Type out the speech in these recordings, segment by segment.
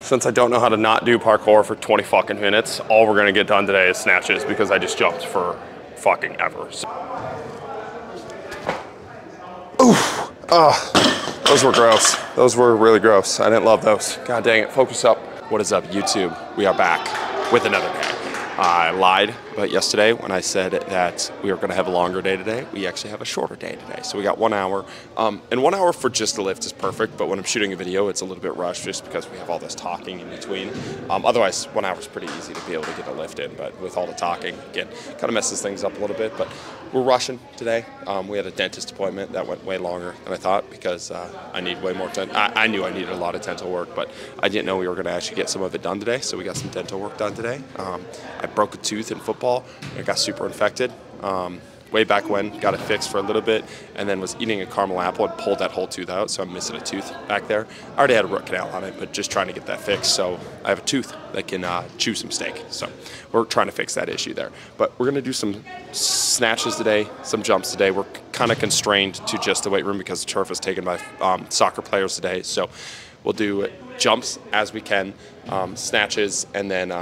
Since I don't know how to not do parkour for 20 fucking minutes, all we're gonna get done today is snatches because I just jumped for fucking ever. So. Oof. Those were gross. Those were really gross. I didn't love those. God dang it, focus up. What is up, YouTube? We are back with another day. I lied about yesterday when I said that we were going to have a longer day today. We actually have a shorter day today. So we got 1 hour. And 1 hour for just a lift is perfect, but when I'm shooting a video, it's a little bit rushed just because we have all this talking in between. Otherwise, 1 hour is pretty easy to be able to get a lift in, but with all the talking, again, kind of messes things up a little bit, but we're rushing today. We had a dentist appointment that went way longer than I thought because I need way more I knew I needed a lot of dental work, but I didn't know we were going to actually get some of it done today, so we got some dental work done today. I broke a tooth in football. It got super infected. Way back when, got it fixed for a little bit, and then was eating a caramel apple and pulled that whole tooth out, so I'm missing a tooth back there. I already had a root canal on it, but just trying to get that fixed, so I have a tooth that can chew some steak. So we're trying to fix that issue there. But we're gonna do some snatches today, some jumps today. We're kind of constrained to just the weight room because the turf is taken by soccer players today, so we'll do jumps as we can, snatches, and then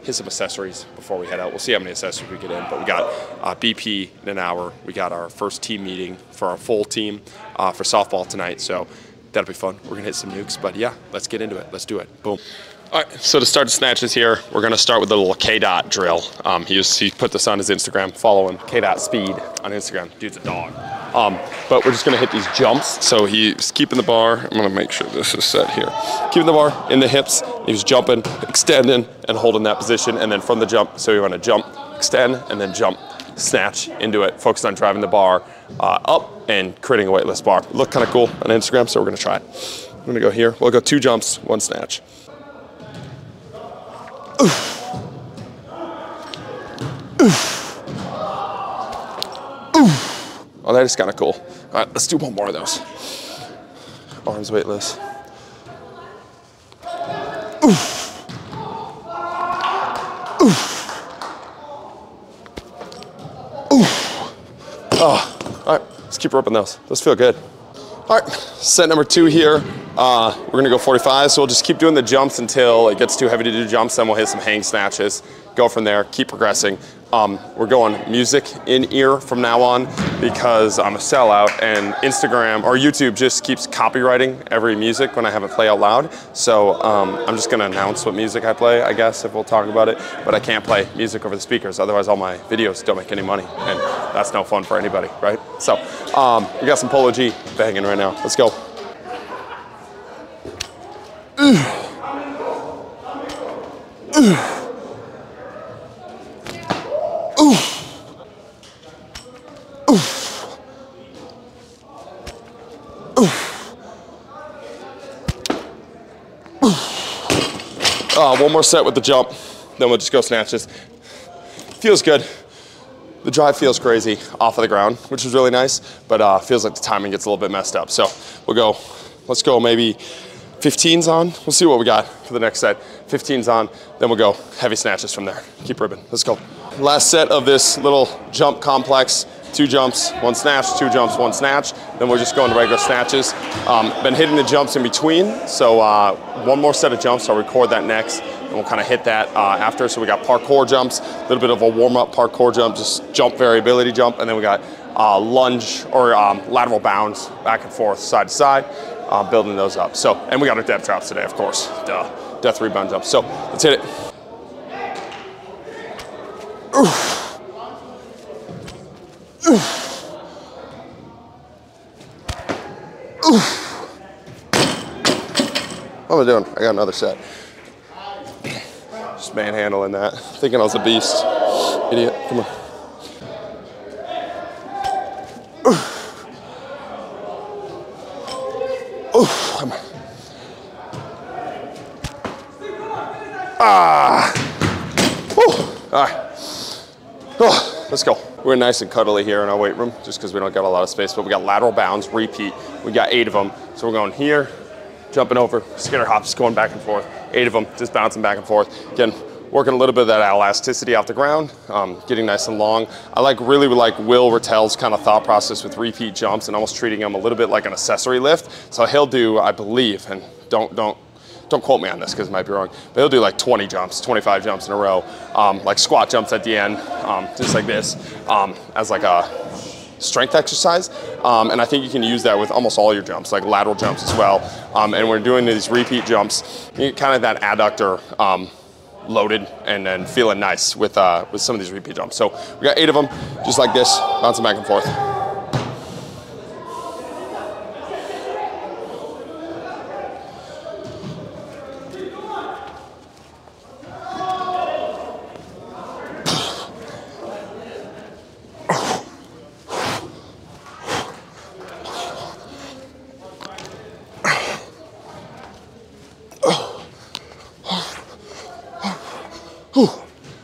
hit some accessories before we head out. We'll see how many accessories we get in, but we got BP in an hour. We got our first team meeting for our full team for softball tonight, so that'll be fun. We're gonna hit some nukes, but yeah, let's get into it. Let's do it. Boom. All right, so to start the snatches here, we're gonna start with a little K-dot drill. He put this on his Instagram. Follow him, K-dot speed on Instagram. Dude's a dog. But we're just gonna hit these jumps. So he's keeping the bar. I'm gonna make sure this is set here. Keeping the bar in the hips. He's jumping, extending, and holding that position. And then from the jump, so you wanna jump, extend, and then jump, snatch into it. Focus on driving the bar up and creating a weightless bar. Look kind of cool on Instagram, so we're gonna try it. I'm gonna go here. We'll go 2 jumps, 1 snatch. Oof. Oof. Oof. Oh, that is kind of cool. All right, let's do 1 more of those. Arms weightless. Oof. Oof. Oof. Oh, all right, let's keep ripping those. Those feel good. All right, set number 2 here. We're gonna go 45, so we'll just keep doing the jumps until it gets too heavy to do jumps, then we'll hit some hang snatches, go from there, keep progressing. We're going music in ear from now on because I'm a sellout and Instagram or YouTube just keeps copywriting every music when I have it play out loud. So I'm just gonna announce what music I play, I guess, if we'll talk about it, but I can't play music over the speakers, otherwise all my videos don't make any money, and that's no fun for anybody, right? So we got some Polo G banging right now. Let's go. One more set with the jump, then we'll just go snatches. Feels good. The drive feels crazy off of the ground, which is really nice, but feels like the timing gets a little bit messed up. So we'll go, let's go maybe 15s on. We'll see what we got for the next set. 15s on, then we'll go heavy snatches from there. Keep ripping, let's go. Last set of this little jump complex. 2 jumps, 1 snatch, 2 jumps, 1 snatch. Then we're just going to regular snatches. Been hitting the jumps in between, so 1 more set of jumps. I'll record that next, and we'll kind of hit that after. So we got parkour jumps, a little bit of a warm-up parkour jump, just jump variability jump, and then we got lunge or lateral bounds back and forth, side to side, building those up. So, and we got our death drops today, of course. Duh, death rebound jumps. So let's hit it. Oof. Oof. Oof. What am I doing? I got another set. Just manhandling that. Thinking I was a beast. Idiot. Come on. Oof. Oof. Come on. Woo. All right. Oh, let's go. We're nice and cuddly here in our weight room just because we don't got a lot of space, but we got lateral bounds, repeat. We got 8 of them. So we're going here, jumping over, skitter hops, going back and forth. 8 of them, just bouncing back and forth. Again, working a little bit of that elasticity off the ground, getting nice and long. I really like Will Rattel's kind of thought process with repeat jumps and almost treating them a little bit like an accessory lift. So he'll do, I believe, and don't don't quote me on this because it might be wrong, but he'll do like 20 jumps, 25 jumps in a row, like squat jumps at the end, just like this, as like a strength exercise. And I think you can use that with almost all your jumps, like lateral jumps as well. And we're doing these repeat jumps, you get kind of that adductor loaded and then feeling nice with some of these repeat jumps. So we got 8 of them, just like this, bouncing back and forth.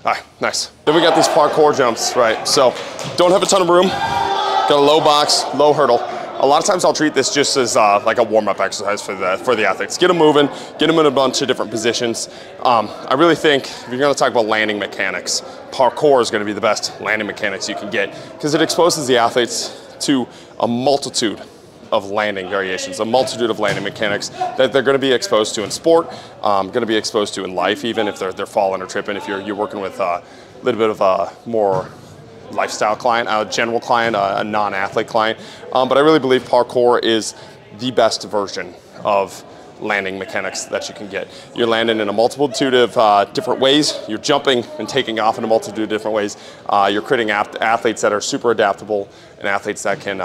All right, nice. Then we got these parkour jumps, right? So don't have a ton of room, got a low box, low hurdle. A lot of times I'll treat this just as like a warm-up exercise for the athletes. Get them moving, get them in a bunch of different positions. I really think if you're gonna talk about landing mechanics, parkour is gonna be the best landing mechanics you can get because it exposes the athletes to a multitude of landing variations, a multitude of landing mechanics that they're going to be exposed to in sport, going to be exposed to in life, even if they're falling or tripping. If you're working with a little bit of a more lifestyle client, a general client, a non-athlete client. But I really believe parkour is the best version of landing mechanics that you can get. You're landing in a multitude of different ways. You're jumping and taking off in a multitude of different ways. You're creating athletes that are super adaptable and athletes that can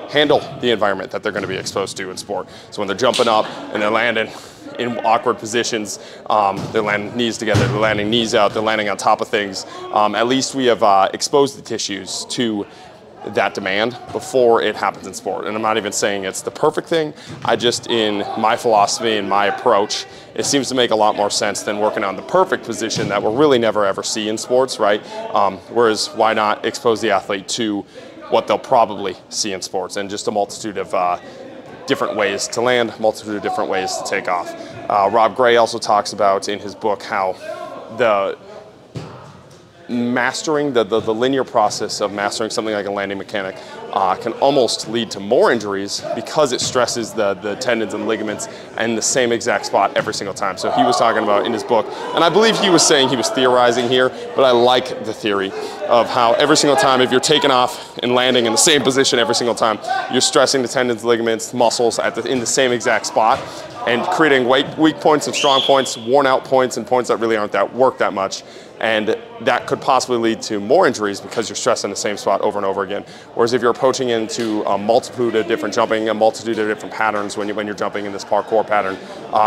handle the environment that they're going to be exposed to in sport. So when they're jumping up and they're landing in awkward positions, they're landing knees together, they're landing knees out, they're landing on top of things. At least we have exposed the tissues to that demand before it happens in sport. And I'm not even saying it's the perfect thing. I just, in my philosophy and my approach, it seems to make a lot more sense than working on the perfect position that we'll really never ever see in sports, right? Whereas why not expose the athlete to what they'll probably see in sports and just a multitude of different ways to land, multitude of different ways to take off. Rob Gray also talks about in his book how the mastering the linear process of mastering something like a landing mechanic can almost lead to more injuries because it stresses the tendons and ligaments in the same exact spot every single time. So he was talking about in his book, and I believe he was saying he was theorizing here, but I like the theory of how every single time, if you're taking off and landing in the same position every single time, you're stressing the tendons, ligaments, muscles in the same exact spot and creating weak points and strong points, worn out points and points that really aren't work that much. And that could possibly lead to more injuries because you're stressing the same spot over and over again. Whereas if you're approaching into a multitude of different jumping, a multitude of different patterns when you're jumping in this parkour pattern,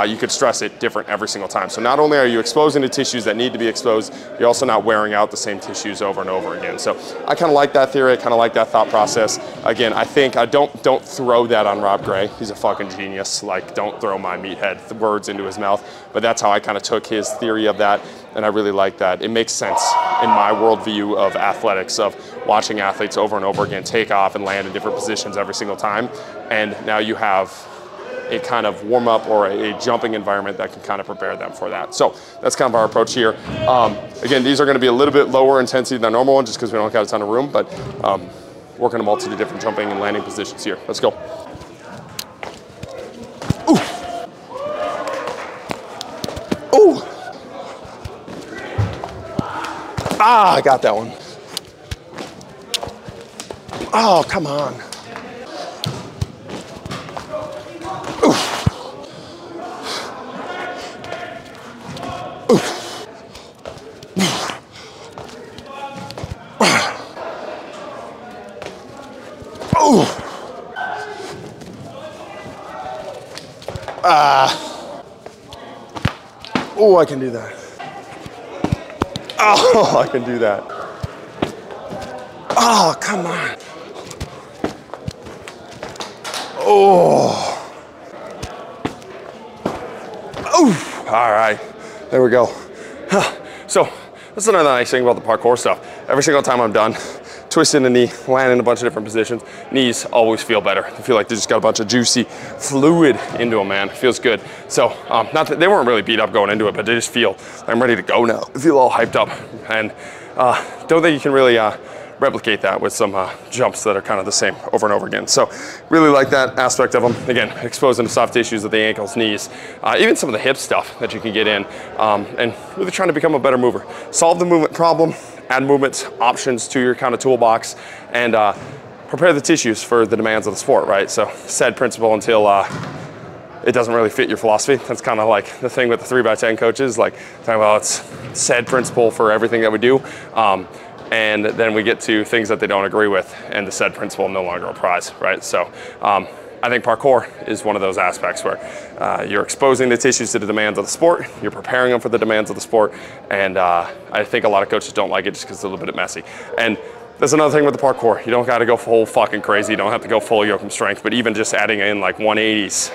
you could stress it different every single time. So not only are you exposing the tissues that need to be exposed, you're also not wearing out the same tissues over and over again. So I kind of like that theory, I kind of like that thought process. Again, I think I don't throw that on Rob Gray. He's a fucking genius. Like, don't throw my meathead words into his mouth. But that's how I kind of took his theory of that, and I really like that. It makes sense in my worldview of athletics, of watching athletes over and over again take off and land in different positions every single time. And now you have a kind of warm up or a jumping environment that can kind of prepare them for that. So that's kind of our approach here. Again, these are going to be a little bit lower intensity than our normal one just because we don't have a ton of room, but working a multitude of different jumping and landing positions here. Let's go. Ooh. Ooh. Ah, I got that one. Oh, come on. Oh, I can do that. Oh, I can do that. Oh, come on. Oh. Oh, all right. There we go. So that's another nice thing about the parkour stuff. Every single time I'm done, twisting the knee, landing in a bunch of different positions, knees always feel better. I feel like they just got a bunch of juicy fluid into them, man. It feels good. So not that they weren't really beat up going into it, but they just feel I'm ready to go now. I feel all hyped up, and don't think you can really replicate that with some jumps that are kind of the same over and over again. So really like that aspect of them. Again, exposing the soft tissues of the ankles, knees, even some of the hip stuff that you can get in, and really trying to become a better mover. Solve the movement problem, add movement options to your kind of toolbox, and prepare the tissues for the demands of the sport, right? So said principle until it doesn't really fit your philosophy. That's kind of like the thing with the 3x10 coaches, like talking about it's said principle for everything that we do. And then we get to things that they don't agree with, and the said principle no longer applies, right? So I think parkour is one of those aspects where you're exposing the tissues to the demands of the sport, you're preparing them for the demands of the sport, and I think a lot of coaches don't like it just because it's a little bit messy. And that's another thing with the parkour. You don't got to go full fucking crazy. You don't have to go full yoke strength, but even just adding in like 180s,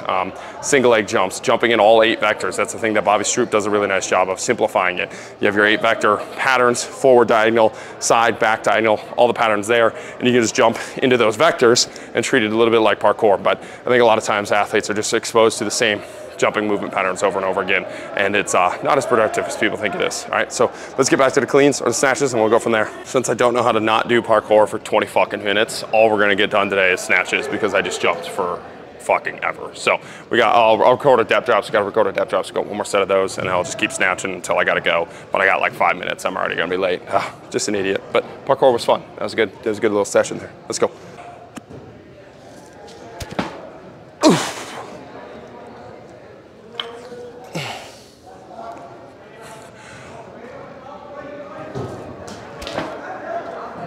single leg jumps, jumping in all 8 vectors. That's the thing that Bobby Stroop does a really nice job of simplifying it. You have your 8 vector patterns, forward diagonal, side, back diagonal, all the patterns there, and you can just jump into those vectors and treat it a little bit like parkour. But I think a lot of times athletes are just exposed to the same jumping movement patterns over and over again, and it's not as productive as people think it is. All right, so let's get back to the cleans or the snatches, and we'll go from there. Since I don't know how to not do parkour for 20 fucking minutes, all we're gonna get done today is snatches because I just jumped for fucking ever. So I'll record a depth drops. We gotta record a depth drops. We got one more set of those, and I'll just keep snatching until I gotta go. But I got like 5 minutes. I'm already gonna be late. Just an idiot. But parkour was fun. That was good. It was a good little session there. Let's go.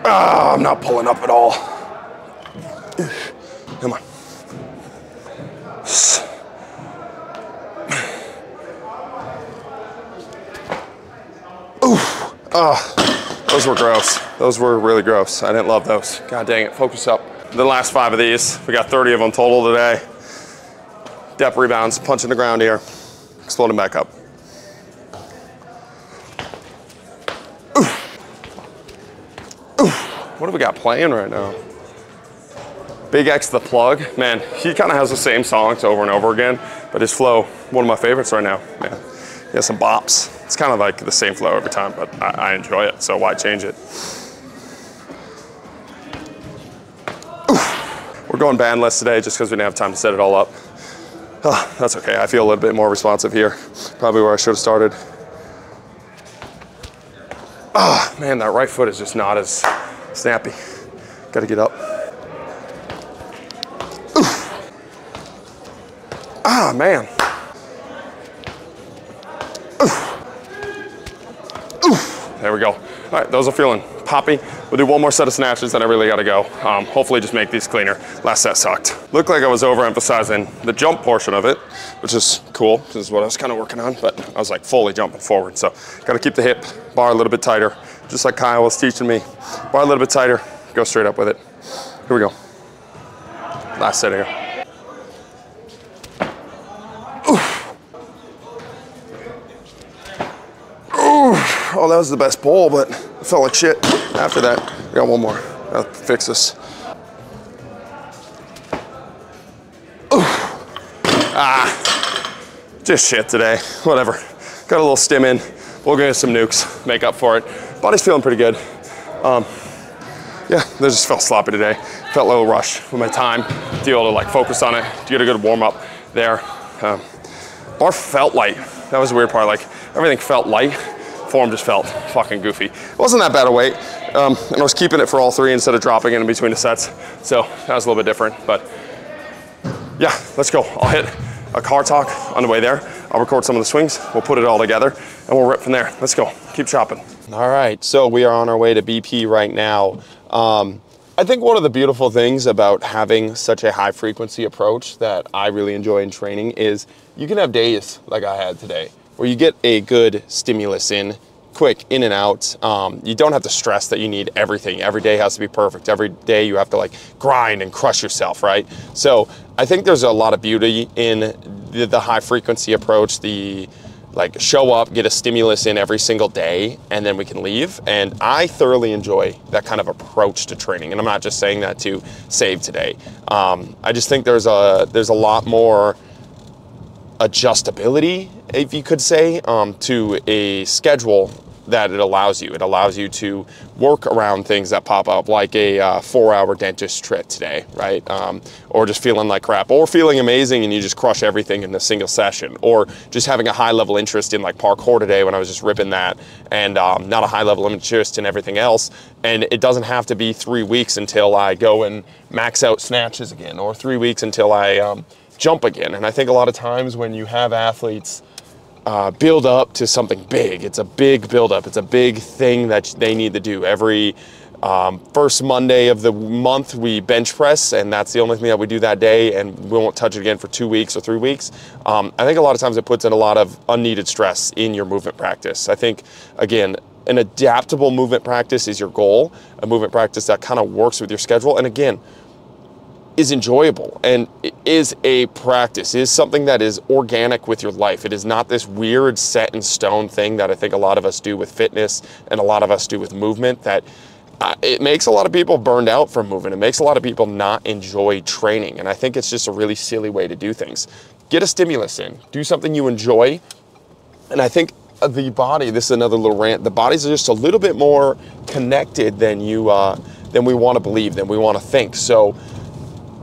I'm not pulling up at all. Come on. Those were gross. Those were really gross. I didn't love those. God dang it, focus up. The last 5 of these, we got 30 of them total today. Depth rebounds, punching the ground here, exploding back up. What do we got playing right now? Big X the Plug. Man, he kind of has the same songs over and over again, but his flow, one of my favorites right now. Man, he has some bops. It's kind of like the same flow every time, but I enjoy it, so why change it? We're going bandless today just because we didn't have time to set it all up. That's okay, I feel a little bit more responsive here. Probably where I should have started. Man, that right foot is just not as snappy. Gotta get up. Man. There we go. All right, those are feeling poppy. We'll do one more set of snatches, then I really gotta go. Hopefully just make these cleaner. Last set sucked. Looked like I was overemphasizing the jump portion of it, which is cool. This is what I was kind of working on, but I was like fully jumping forward. So gotta keep the hip bar a little bit tighter, just like Kyle was teaching me. Bar a little bit tighter, go straight up with it. Here we go. Last set here. Oh, that was the best pull, but it felt like shit. After that, we got one more. That'll fix this. Just shit today. Whatever. Got a little stim in. We'll get some nukes, make up for it. Body's feeling pretty good. Yeah, they just felt sloppy today. Felt a little rush with my time to be able to like focus on it, to get a good warm up there. Bar felt light. That was the weird part. Like everything felt light. Form just felt fucking goofy. It wasn't that bad a weight, and I was keeping it for all 3 instead of dropping it in between the sets. So that was a little bit different, but yeah, let's go. I'll hit a car talk on the way there. I'll record some of the swings. We'll put it all together and we'll rip from there. Let's go, keep chopping. All right, so we are on our way to BP right now. I think one of the beautiful things about having such a high frequency approach that I really enjoy in training is you can have days like I had today, where you get a good stimulus in, quick in and out. You don't have to stress that you need everything. Every day has to be perfect. Every day you have to like grind and crush yourself, right? So I think there's a lot of beauty in the high frequency approach, the like show up, get a stimulus in every single day, and then we can leave. And I thoroughly enjoy that kind of approach to training. And I'm not just saying that to save today. I just think there's a lot more adjustability, if you could say, to a schedule that it allows you. It allows you to work around things that pop up, like a 4-hour dentist trip today, right? Or just feeling like crap, or feeling amazing and you just crush everything in a single session, or just having a high level interest in like parkour today when I was just ripping that, and not a high level interest in everything else. And it doesn't have to be 3 weeks until I go and max out snatches again, or 3 weeks until I jump again. And I think a lot of times when you have athletes build up to something big, it's a big build up, it's a big thing that they need to do. Every first Monday of the month we bench press, and that's the only thing that we do that day, and we won't touch it again for 2 weeks or 3 weeks. I think a lot of times it puts in a lot of unneeded stress in your movement practice. I think, again, an adaptable movement practice is your goal, a movement practice that kind of works with your schedule, and again, is enjoyable, and it is a practice, it is something that is organic with your life. It is not this weird set in stone thing that I think a lot of us do with fitness and a lot of us do with movement, that it makes a lot of people burned out from movement. It makes a lot of people not enjoy training, and I think it's just a really silly way to do things. Get a stimulus in, do something you enjoy, and I think the body, this is another little rant, the bodies are just a little bit more connected than we want to believe, than we want to think. So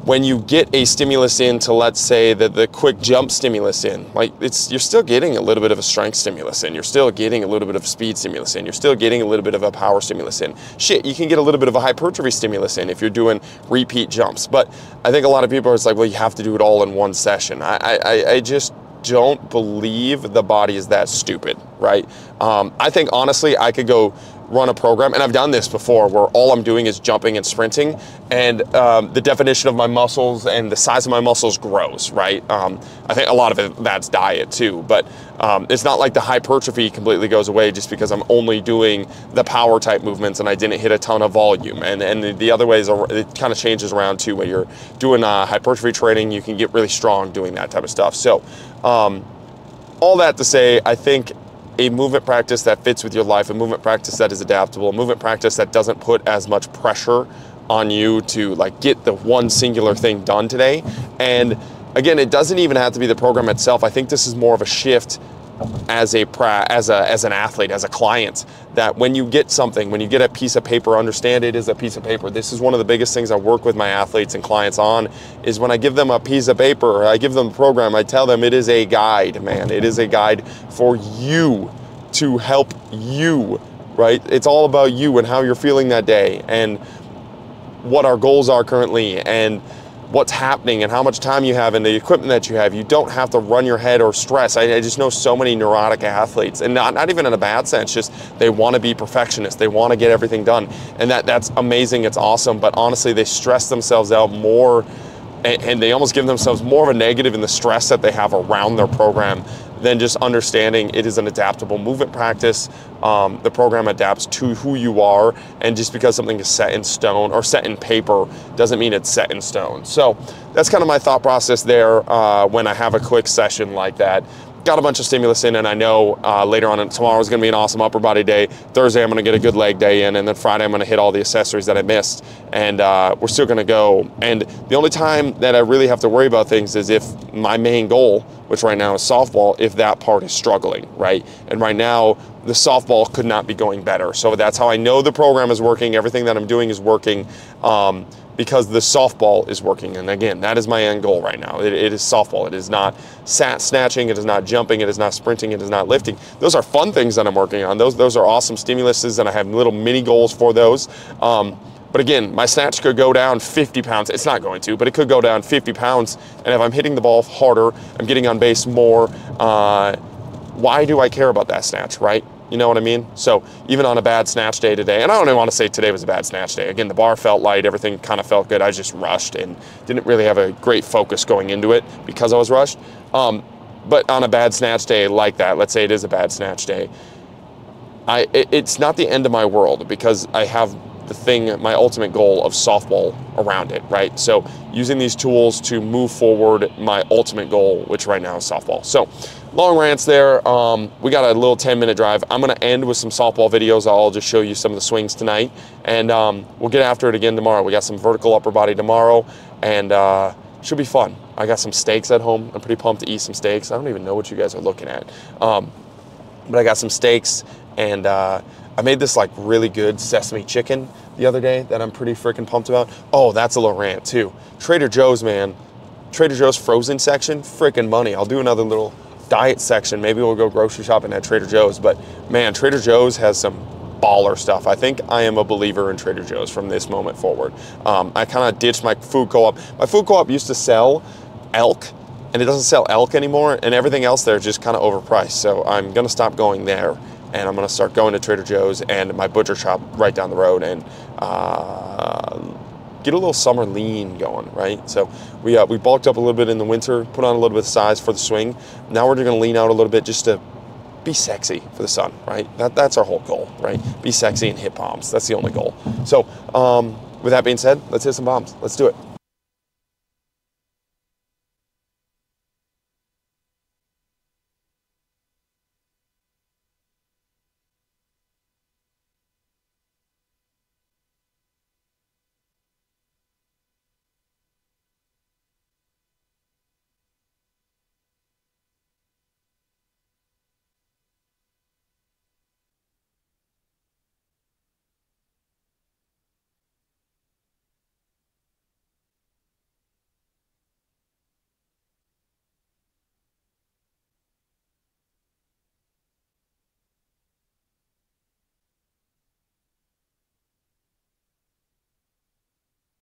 when you get a stimulus in to, let's say, the quick jump stimulus in, like you're still getting a little bit of a strength stimulus in, you're still getting a little bit of speed stimulus in, you're still getting a little bit of a power stimulus in. Shit, you can get a little bit of a hypertrophy stimulus in if you're doing repeat jumps. But I think a lot of people are just like, well, you have to do it all in one session. I just don't believe the body is that stupid, right? I think honestly, I could go run a program, and I've done this before, where all I'm doing is jumping and sprinting, and the definition of my muscles and the size of my muscles grows, right? I think a lot of it, that's diet too, but it's not like the hypertrophy completely goes away just because I'm only doing the power type movements and I didn't hit a ton of volume. And the other ways, it kind of changes around too, where you're doing hypertrophy training, you can get really strong doing that type of stuff. So all that to say, I think a movement practice that fits with your life, a movement practice that is adaptable, a movement practice that doesn't put as much pressure on you to like get the one singular thing done today. And again, it doesn't even have to be the program itself. I think this is more of a shift as an athlete, as a client, that when you get something, when you get a piece of paper, understand it is a piece of paper. This is one of the biggest things I work with my athletes and clients on, is when I give them a piece of paper, or I give them a program, I tell them it is a guide, man. It is a guide for you, to help you, right? It's all about you and how you're feeling that day, and what our goals are currently, and what's happening, and how much time you have, and the equipment that you have. You don't have to run your head or stress. I just know so many neurotic athletes, and not even in a bad sense, just they want to be perfectionists. They want to get everything done, and that's amazing. It's awesome, but honestly, they stress themselves out more, and they almost give themselves more of a negative in the stress that they have around their program than just understanding it is an adaptable movement practice. The program adapts to who you are, and just because something is set in stone or set in paper doesn't mean it's set in stone. So that's kind of my thought process there when I have a quick session like that. Got a bunch of stimulus in, and I know later on tomorrow is going to be an awesome upper body day. Thursday I'm going to get a good leg day in, and then Friday I'm going to hit all the accessories that I missed, and we're still going to go. And the only time that I really have to worry about things is if my main goal, which right now is softball, if that part is struggling, right? And right now the softball could not be going better. So that's how I know the program is working. Everything that I'm doing is working. Because the softball is working. And again, that is my end goal right now. It is softball. It is not snatching. It is not jumping. It is not sprinting. It is not lifting. Those are fun things that I'm working on. Those are awesome stimuluses, and I have little mini goals for those. But again, my snatch could go down 50 pounds. It's not going to, but it could go down 50 pounds. And if I'm hitting the ball harder, I'm getting on base more, why do I care about that snatch, right? You know what I mean? So even on a bad snatch day today, and I don't even want to say today was a bad snatch day. Again, the bar felt light, everything kind of felt good. I just rushed and didn't really have a great focus going into it because I was rushed. But on a bad snatch day like that, let's say it is a bad snatch day, it's not the end of my world, because I have my ultimate goal of softball around it, right? So using these tools to move forward my ultimate goal, which right now is softball. So long rants there. We got a little 10-minute drive. I'm going to end with some softball videos. I'll just show you some of the swings tonight, and we'll get after it again tomorrow. We got some vertical upper body tomorrow, and should be fun. I got some steaks at home. I'm pretty pumped to eat some steaks. I don't even know what you guys are looking at. But I got some steaks, And I made this like really good sesame chicken the other day that I'm pretty freaking pumped about. Oh, that's a little rant too. Trader Joe's, man. Trader Joe's frozen section, freaking money. I'll do another little diet section. Maybe we'll go grocery shopping at Trader Joe's. But man, Trader Joe's has some baller stuff. I think I am a believer in Trader Joe's from this moment forward. I kind of ditched my food co-op. My food co-op used to sell elk, and it doesn't sell elk anymore, and everything else there is just kind of overpriced. So I'm gonna stop going there, and I'm gonna start going to Trader Joe's and my butcher shop right down the road, and get a little summer lean going, right? So we bulked up a little bit in the winter, put on a little bit of size for the swing. Now we're just gonna lean out a little bit just to be sexy for the sun, right? That's our whole goal, right? Be sexy and hit bombs. That's the only goal. So with that being said, let's hit some bombs. Let's do it.